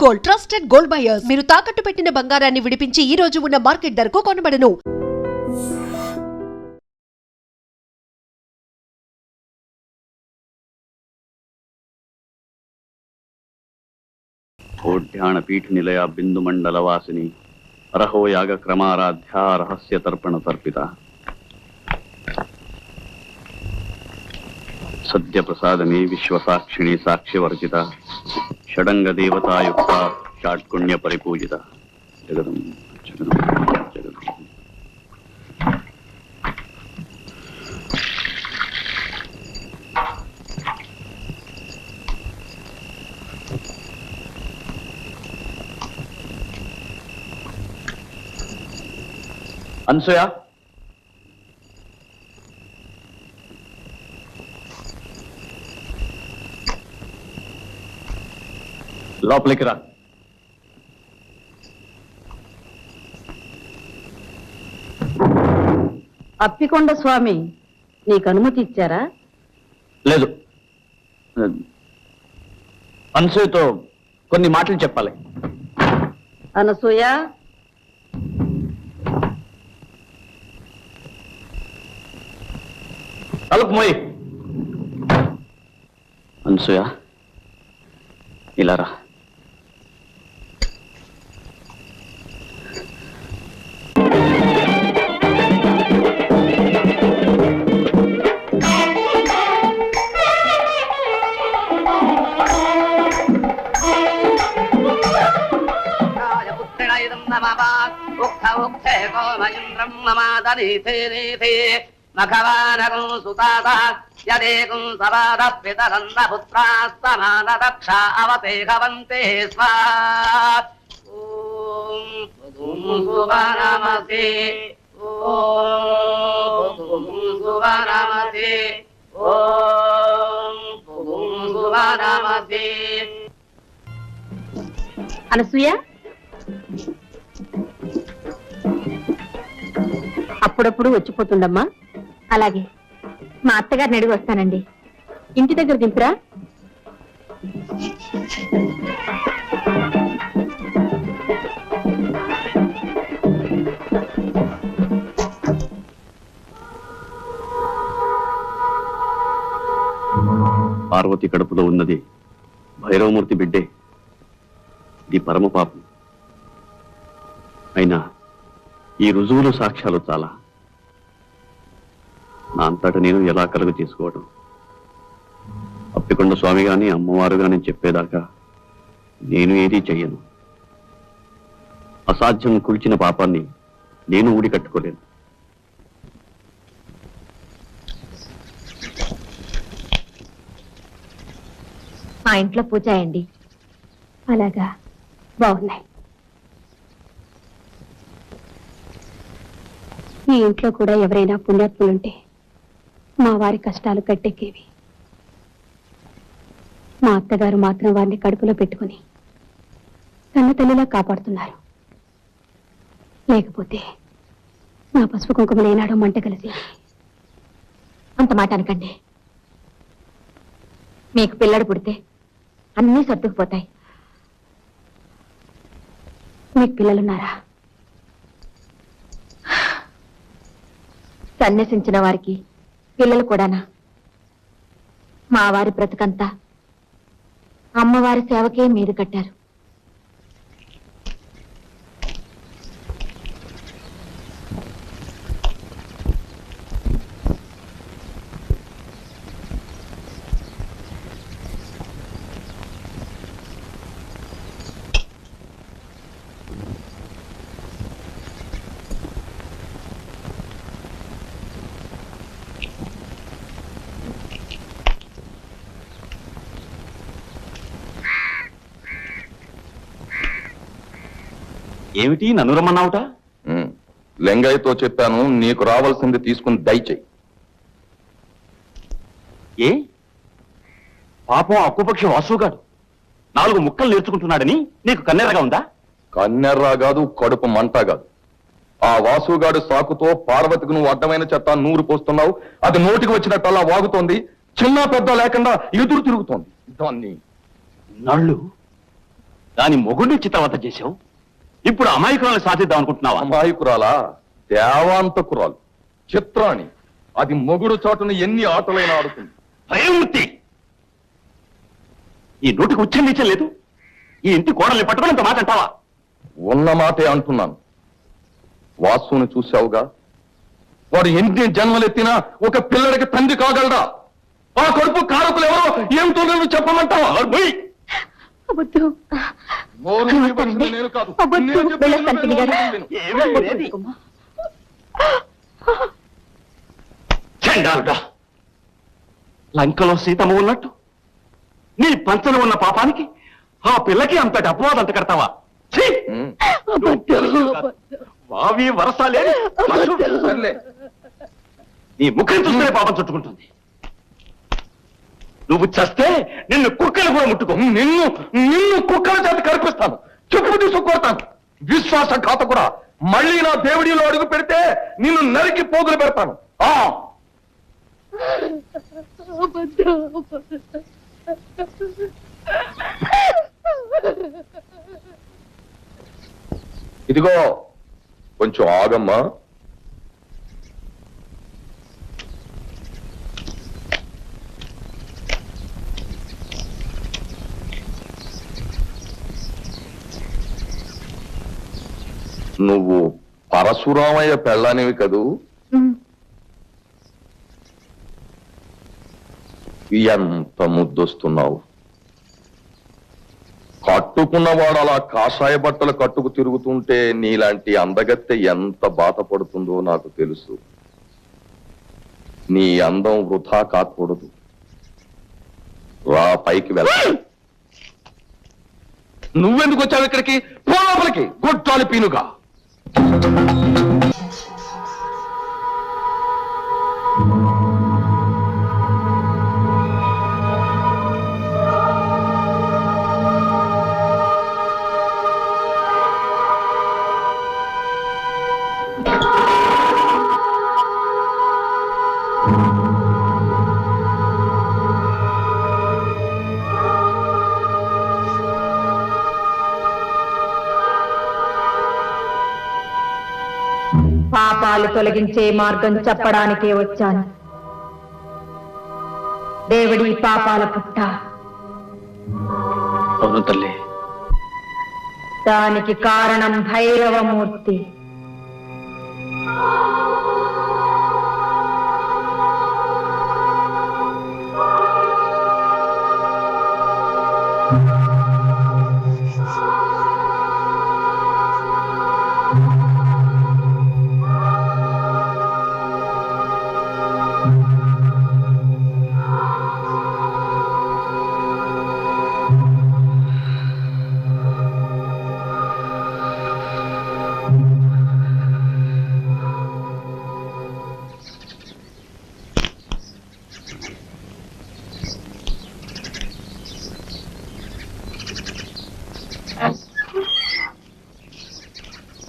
Gold, trusted gold buyers. మీరు తాకట్టు పెట్టిన బంగారాన్ని విడిపించి ఈ రోజు ఉన్న మార్కెట్ ధరకు కొనబడను. ఓడ్యాణ పీఠ నిలయ బిందు మండల వాసిని అరహో యాగ క్రమారాధ్య రహస్య తర్పణ తర్పిత సద్య ప్రసాదమే విశ్వసాక్షిణి సాక్ష్యవర్జిత షడంగ దేవతాయుక్త షాట్కుణ్య పరిపూజిత జగదం జగదం జగదం. అనసూయ, లోపలికి రా. అప్పికొండ స్వామి నీకు అనుమతి ఇచ్చారా? లేదు, అనసూయతో కొన్ని మాటలు చెప్పాలి. అనసూయ, తలుపు మోయి. అనసూయ, ఇలా రా. మఘవానకం సుతాత యదేకం సవాద పితరన్న పుత్రాస్తమాన దక్ష అవతేహవంతే స్వాహ. ఓం సువనమతే, ఓం సువనమతే, ఓం సువనమతే. అనసూయ, అప్పుడప్పుడు వచ్చిపోతుండమ్మా. అలాగే, మా అత్తగారిని అడిగి వస్తానండి. ఇంటి దగ్గర దింపురా. పార్వతి కడుపులో ఉన్నది భైరవమూర్తి బిడ్డే. ఇది పరమ పాపం. అయినా ఈ రుజువులు సాక్ష్యాలు చాలా. నా అంతటా నేను ఎలా కలుగు చేసుకోవడం? అప్పికొండ స్వామి గాని అమ్మవారు గాని చెప్పేదాకా నేను ఏదీ చెయ్యను. అసాధ్యం కూల్చిన పాపాన్ని నేను ఊడి కట్టుకోలేను. మా ఇంట్లో పూజ అయ్యండి. అలాగా, బాగున్నాయి. ఈ ఇంట్లో కూడా ఎవరైనా పుణ్యాత్ములుంటే మా వారి కష్టాలు గట్టెక్కేవి. మా అత్తగారు మాత్రం వారిని కడుపులో పెట్టుకుని తన తల్లిలా కాపాడుతున్నారు. లేకపోతే నా పసుపు కుంకుమలు ఏనాడో మంట కలిసి. అంత మాట అనకండి. మీకు పిల్లడు పుడితే అన్నీ సర్దుకుపోతాయి. మీకు పిల్లలున్నారా? సన్యసించిన వారికి పిల్లలు కూడానా? మా వారి బ్రతుకంతా అమ్మవారి సేవకే మీద కట్టారు. ఏమిటి నన్ను రమ్మన్నావుట? లెంగయ్యతో చెప్పాను, నీకు రావాల్సింది తీసుకుని దయచేయి. ఏ పాపం అక్కుపక్ష వాసుగాడు 4 ముక్కలు నేర్చుకుంటున్నాడని నీకు కన్నెరగా ఉందా? కన్నెర్రా కాదు, కడుపు మంట కాదు. ఆ వాసుగాడు సాకుతో పార్వతికి నువ్వు అడ్డమైన చెత్త నూరు పోస్తున్నావు. అది నోటికి వచ్చినట్టు అలా వాగుతోంది. చిన్న పెద్ద లేకుండా ఎదురు తిరుగుతోంది. దాన్ని నళ్ళు దాని మొగుడిని చిత్రవత చేశావు. ఇప్పుడు అమాయకురాలను సాధిద్దాం అనుకుంటున్నావా? అమాయకురాలా? దేవాంతకురాలు, చిత్రాణి. అది మొగుడు చాటును ఎన్ని ఆటలైనా ఆడుతుంది. భయమూర్తి, ఈ నోటికి ఉచ్చరించం లేదు. ఈ ఇంటి కోడల్ని పట్టుకుని ఇంత మాట అంటావా? ఉన్న మాటే అంటున్నాను. వాసుని చూశావుగా, వాడు ఎన్ని జన్మలెత్తినా ఒక పిల్లడికి తండ్రి కాగలడా? ఆ కడుపు కారకులు ఎవరో ఏమిటో నువ్వు చెప్పమంటావా? వద్దు. నోరు మూయవలసింది నేను కాదు. వద్దు. నేను చెప్పేది వెళ్ళొస్తాను, నువ్వు గారు. విను. ఏమీ చండాలుడా, లంకలో సీతమ్మ ఉన్నట్టు నీ పంచన ఉన్న పాపానికి ఆ పిల్లకి అంతటి అపవాదం అంత కడతావా? ఛీ! ఉమ్. వావి వరసాలే సర్లే. నీ ముఖం చూస్తే పాపం చుట్టుకుంటుంది. నువ్వు చస్తే నిన్ను కుక్కలు కూడా ముట్టుకో. నిన్ను నిన్ను కుక్కల చేత కనిపిస్తాను, చెప్పు తీసుకొడతాను. విశ్వాసఘాతకుడా, మళ్ళీ నా దేవుడిలో అడుగు పెడితే నిన్ను నరికి పోగులు పెడతాను. ఆ ఇదిగో కొంచెం ఆగమ్మా. నువ్వు పరశురామయ్య పెళ్ళానివి కదూ? ఎంత ముద్దొస్తున్నావు. కట్టుకున్నవాడు అలా కాషాయ బట్టలు కట్టుకు తిరుగుతుంటే నీలాంటి అందగత్తె ఎంత బాధపడుతుందో నాకు తెలుసు. నీ అందం వృధా కాకూడదు. రా, పైకి వెళ్తా. నువ్వెందుకు వచ్చావు ఇక్కడికి? పోలోపలికి గొట్టాలి పీనుగా. పాపాలు తొలగించే మార్గం చెప్పడానికే వచ్చాను. దేవుడి పాపాల పుట్ట, అవును తల్లి. దానికి కారణం భైరవమూర్తి.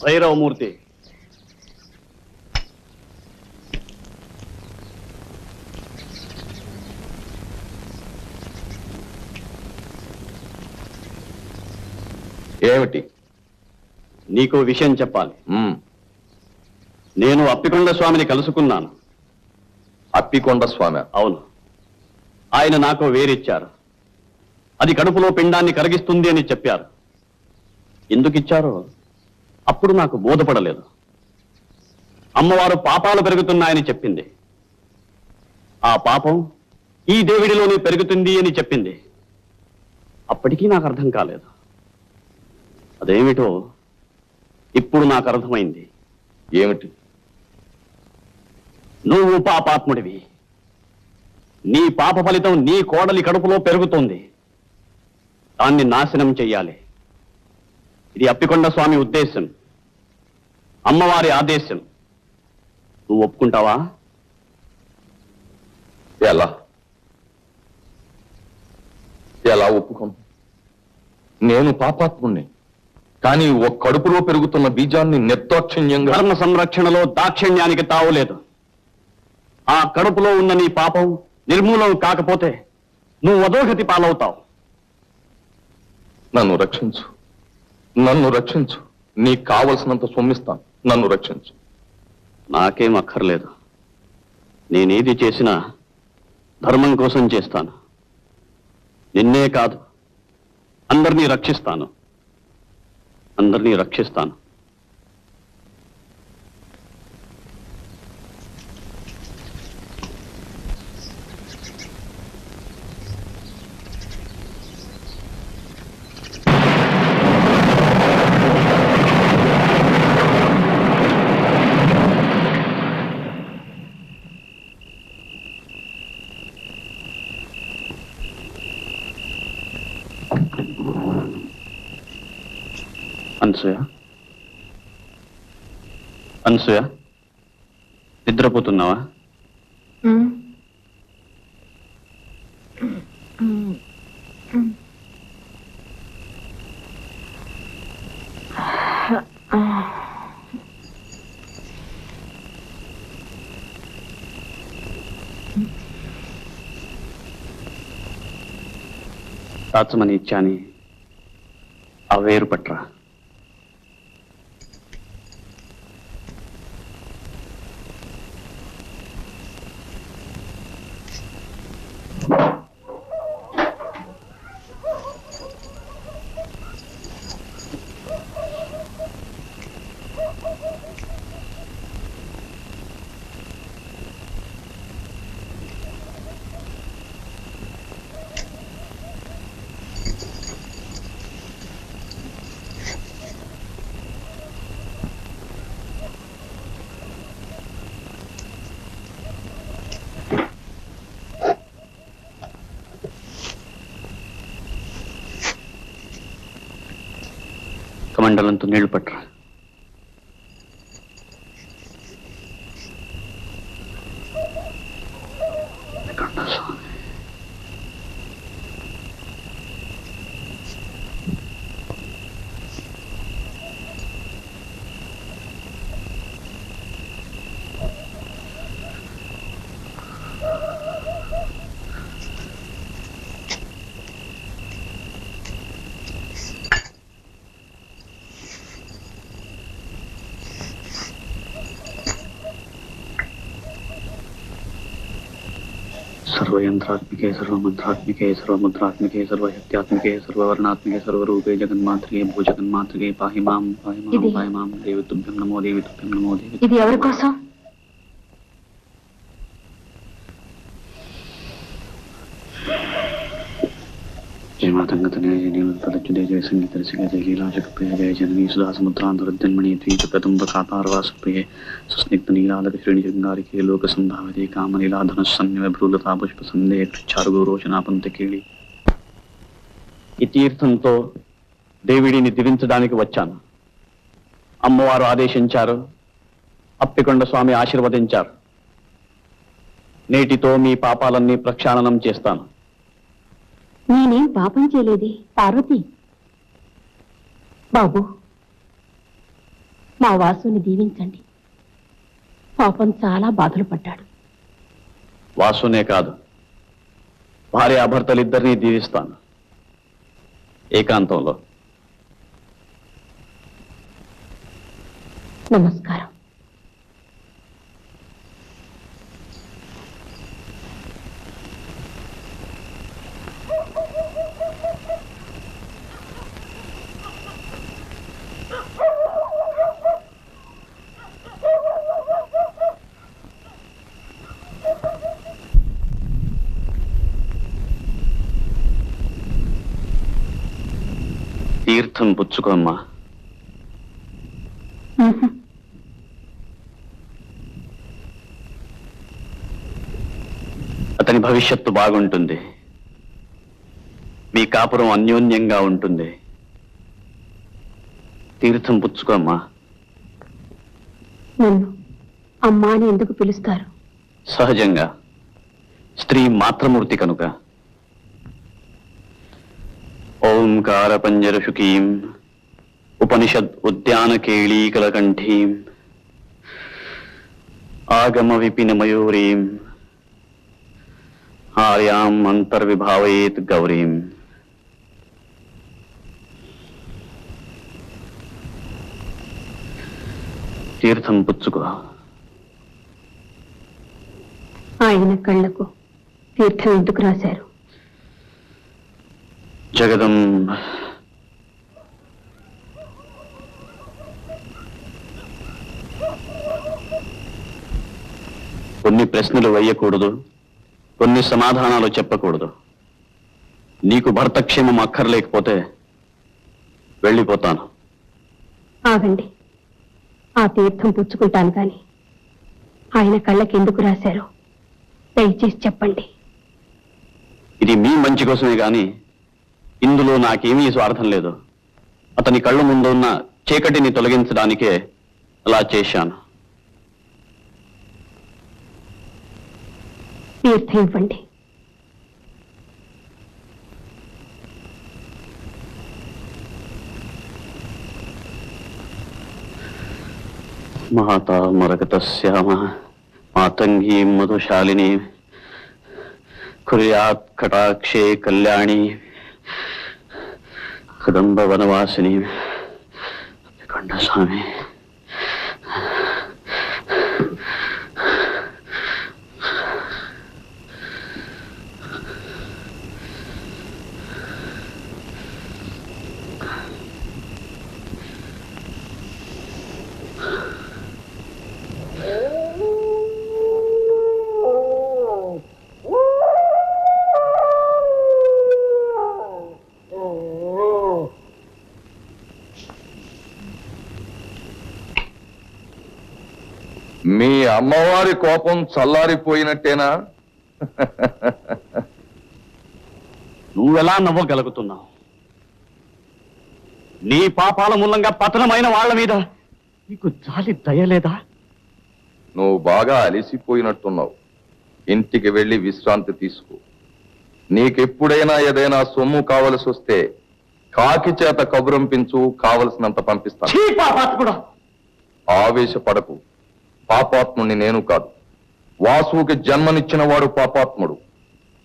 భైరవమూర్తి, ఏమిటి? నీకో విషయం చెప్పాలి. ఉమ్. నేను అప్పికొండ స్వామిని కలుసుకున్నాను. అప్పికొండ స్వామి? అవును. ఆయన నాకు వేరిచ్చారు. అది కడుపులో పిండాన్ని కరిగిస్తుంది అని చెప్పారు. ఎందుకు ఇచ్చారో అప్పుడు నాకు బోధపడలేదు. అమ్మవారు పాపాలు పెరుగుతున్నాయని చెప్పింది. ఆ పాపం ఈ దేవుడిలోనే పెరుగుతుంది అని చెప్పింది. అప్పటికీ నాకు అర్థం కాలేదు. అదేమిటో ఇప్పుడు నాకు అర్థమైంది. ఏమిటి? నువ్వు పాపాత్ముడివి. నీ పాప ఫలితం నీ కోడలి కడుపులో పెరుగుతోంది. దాన్ని నాశనం చెయ్యాలి. ఇది అప్పికొండ స్వామి ఉద్దేశం, అమ్మవారి ఆదేశం. నువ్వు ఒప్పుకుంటావా? ఎలా ఎలా ఒప్పుకోను? నేను పాపాత్ముణ్ణి, కానీ ఒక కడుపులో పెరుగుతున్న బీజాన్ని నిర్దాక్షిణ్యంగా... ధర్మ సంరక్షణలో దాక్షిణ్యానికి తావులేదు. ఆ కడుపులో ఉన్న నీ పాపం నిర్మూలం కాకపోతే నువ్వు అధోగతి పాలవుతావు. నన్ను రక్షించు. నన్ను రక్షించు. నీకు కావలసినంత సొమ్మిస్తాను. నన్ను రక్షించు. నాకేం అక్కర్లేదు. నేనేది చేసినా ధర్మం కోసం చేస్తాను. నిన్నే కాదు, అందరినీ రక్షిస్తాను. అందరినీ రక్షిస్తాను. అనసూయ, అనసూయ, నిద్రపోతున్నావా? దాచమని ఇచ్చాని ఆ వేరు పట్రా. కమండలంతో నీళ్లు పట్టరా. सर्वयंत्रात्मिके सर्वमंत्रात्मिके सर्वमुद्रात्मिके सर्वशक्त्यात्मिके सर्ववर्णात्मिके सर्वरूपे जगन्मातृके भूजगन्मातृके पाहि मां देवी तुभ्यं नमो देवी तुभ्यं नमो देवी. ఇది ఎవరి కోసం? जय मातंगतनय जय नीलतलच्युते जय संगीतरसिके जय लीलाजगप्रिय जय जननी सुधा समुद्रान्तरजन्मणि द्वीपकदम्बकातारवासप्रिये सुस्निग्धनीलालकश्रेणिशृङ्गारिके लोकसंधावते कामनीलाधनुस्सन्निभ्रूलता पुष्पसन्धे क्षारुगौरोचनापंतकेళి. ఈ తీర్థంతో దేవిడిని దివించడానికి వచ్చాను. అమ్మవారు ఆదేశించారు, అప్పికొండ స్వామి ఆశీర్వదించారు. నేటితో మీ పాపాలన్నీ ప్రక్షాళనం చేస్తాను. నేనేం పాపం చేయలేదే పార్వతి. బాబు, మా వాసుని దీవించండి. పాపం చాలా బాధలు పడ్డాడు. వాసునే కాదు, భార్యాభర్తలిద్దరినీ దీవిస్తాను ఏకాంతంలో. నమస్కారం. తీర్థం పుచ్చుకోమ్మా. అతని భవిష్యత్తు బాగుంటుంది. మీ కాపురం అన్యోన్యంగా ఉంటుంది. తీర్థం పుచ్చుకోమ్మా. నన్ను అమ్మా అని ఎందుకు పిలుస్తారు? సహజంగా, స్త్రీ మాతృమూర్తి కనుక. ఓంకార పంజరశుకీం ఉపనిషద్ ఉద్యాన కేళీకలకంఠీం ఆగమ విపిన మయూరీం ఆర్యాం అంతర్విభావయేత్ గౌరీం. తీర్థం పుచ్చుకో. ఆయన కళ్ళకు తీర్థం ఎందుకు రాశారు? జగదంబ కొన్ని ప్రశ్నలు వేయకూడదు, కొన్ని సమాధానాలు చెప్పకూడదు. నీకు భర్త క్షేమం అక్కర్లేకపోతే వెళ్ళిపోతాను. ఆగండి, ఆ తీర్థం పుచ్చుకుంటాను కానీ ఆయన కళ్ళకి ఎందుకు రాశారో దయచేసి చెప్పండి. ఇది మీ మంచి కోసమే గాని ఇందులో నాకేమీ స్వార్థం లేదు. అతని కళ్ళ ముందు ఉన్న చీకటిని తొలగించడానికే అలా చేశాను. తీర్థం ఇవ్వండి. మాతా మరగతశ్యామ మాతంగీ మధుశాలిని కుర్యాత్ కటాక్షే కళ్యాణి కదంబ వనవాసిని కంఠస్వామి. మీ అమ్మవారి కోపం చల్లారిపోయినట్టేనా? నువ్వెలా నవ్వగలుగుతున్నావు? నీ పాపాల మూలంగా పతనమైన వాళ్ళ మీద నీకు జాలి దయలేదా? నువ్వు బాగా అలిసిపోయినట్టున్నావు. ఇంటికి వెళ్ళి విశ్రాంతి తీసుకో. నీకెప్పుడైనా ఏదైనా సొమ్ము కావలసి వస్తే కాకి చేత కబురంపించు, కావలసినంత పంపిస్తాను. ఛీ పాపాత్ముడా! ఆవేశపడకు. పాపాత్ముడిని నేను కాదు, వాసుకి జన్మనిచ్చిన వాడు పాపాత్ముడు.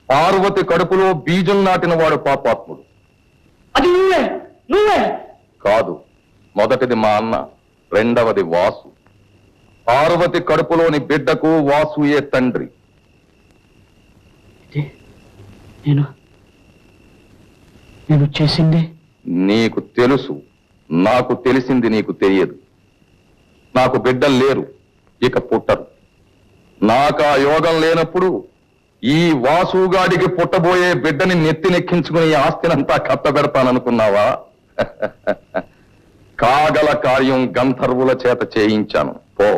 పార్వతి కడుపులో బీజం నాటిన వాడు పాపాత్ముడు. అది నువ్వే కాదు, మొదటిది మా అన్న, రెండవది వాసు. పార్వతి కడుపులోని బిడ్డకు వాసుయే తండ్రి. నేను చేసింది నీకు తెలుసు, నాకు తెలిసింది నీకు తెలియదు. నాకు బిడ్డలు లేరు, ఇక పుట్టరు. నాకు ఆ యోగం లేనప్పుడు ఈ వాసుగాడికి పుట్టబోయే బిడ్డని నెత్తినెక్కించుకుని ఈ ఆస్తినంతా కట్టబెడతాననుకున్నావా? కాగల కార్యం గంధర్వుల చేత చేయించాను. పో.